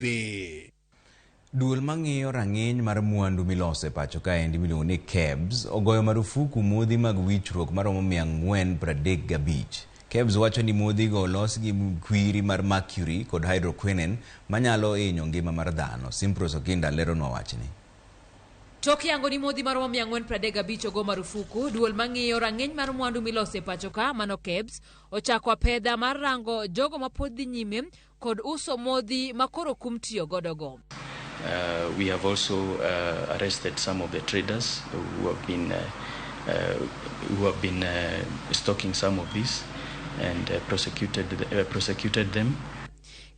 Duol mang'iyo rang'iny mar mwandu milose e pacho kaendi miluongo ni KEBS ogoyo marufuku modhi mag wichruok maromo 435. KEBS wacho ni modhigo olos gi kwiri mar mercury kod hydroquinone manyalo hinyo ngima mar dhano. Simpros Okinda leronwa wachni. Tok yango ni modhi maromo 435 ogo marufuku, duol mang'iyo rang'iny mar mwandu milose e pacho ka mano KEBS ochako apedha mar rango jogo mapod dhi nyime kod uso modhi makoro kum tiyo godogo. We have also arrested some of the traders who have been stocking some of these and prosecuted them.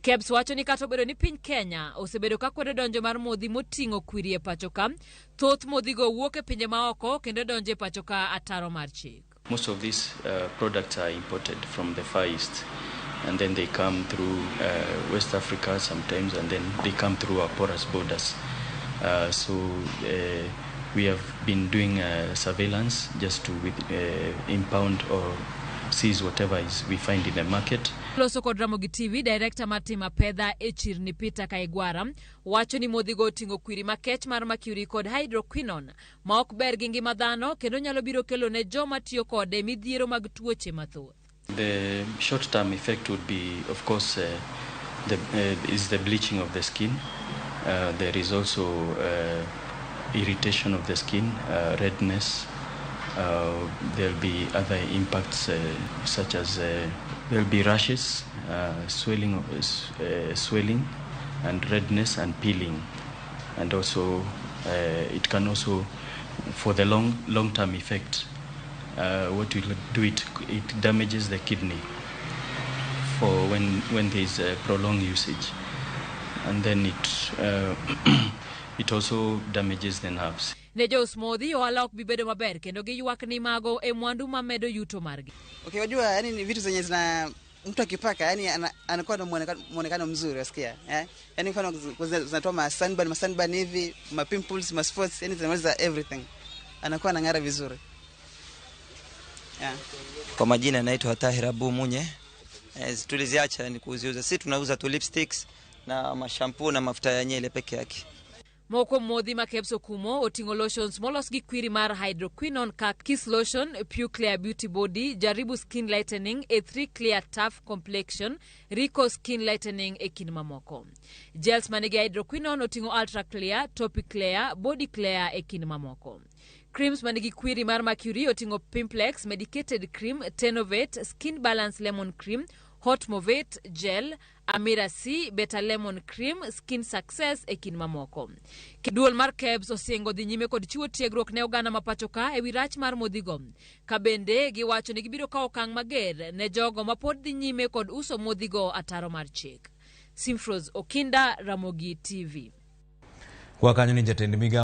KEBS wacho ni kata obedo ni piny Kenya osebedo ka kwedo donjo mar modhi moting'o kwiri e pacho ka, thoth modhigo wuok e pinje maoko kendo donjo e pacho ka ataro mar chik. Most of these products are imported from the Far East, and then they come through West Africa sometimes, and then they come through our porous borders. So we have been doing surveillance just to impound or seize whatever we find in the market. Loso kod Ramogi TV, director mar tim apedha e chirni Peter Kaigwara wacho ni modhigo oting'o kwiri makech mar mercury kod hydroquinone ma ok ber gi ngima dhano kendo nyalo biro kelo ne joma tiyo kode midhiero mag tuoche mathoth. The short-term effect would be, of course, is the bleaching of the skin. There is also irritation of the skin, redness. There'll be other impacts such as there'll be rashes, swelling and redness and peeling. And also it can also, for the long-term effect, what will do it damages the kidney for when there is prolonged usage, and then it also damages the nerves. Ne jos modhi ohala ok bibedo maber kendo giywak ni mago e mwandu mamedo yuto margi. Okay, wajua yani ni vitu zenye zina mtu akipaka yani anakuwa na muonekano mzuri wasikia yani mfano zinatoa sunburn hivi, pimples, spots, yani zinaweza everything, anakuwa anang'ara vizuri. Kwa majina naitwa Tahir Abu Munye. Tuliziacha ni kuziuza. Sisi tunauza tu lipsticks na mashampoo na mafuta ya nywele peke yake. Moko modhi ma KEBS okumo oting'o lotions molos gi kwiri mar hydroquinone ka Kiss Lotion, Pure Clear Beauty Body, Jaribu Skin Lightening, A3 Clear Tough Complexion, Rico Skin Lightening e kin mamoko. Gels manigi hydroquinone oting'o Ultra Clear, Topic Clear, Body Clear e kin mamoko. Creams manigi kwiri mar mercury oting'o Pimplex, Medicated Cream, Tenovate, Skin Balance Lemon Cream, Hot Movate Gel, Amira C, Beta Lemon Cream, Skin Success e kin mamoko. Duol mar KEBS osingo dhi nyime kod chiwo tiegruok ne oganda mapacho ka e wi rach mar modhigo. Ka bende giwacho ni gibiro kawo okang' mager ne jogo mapod dhi nyime kod uso modhigo ataro mar chik. Simpros Okinda, Ramogi TV. Kwa kanyo ni jatend migawo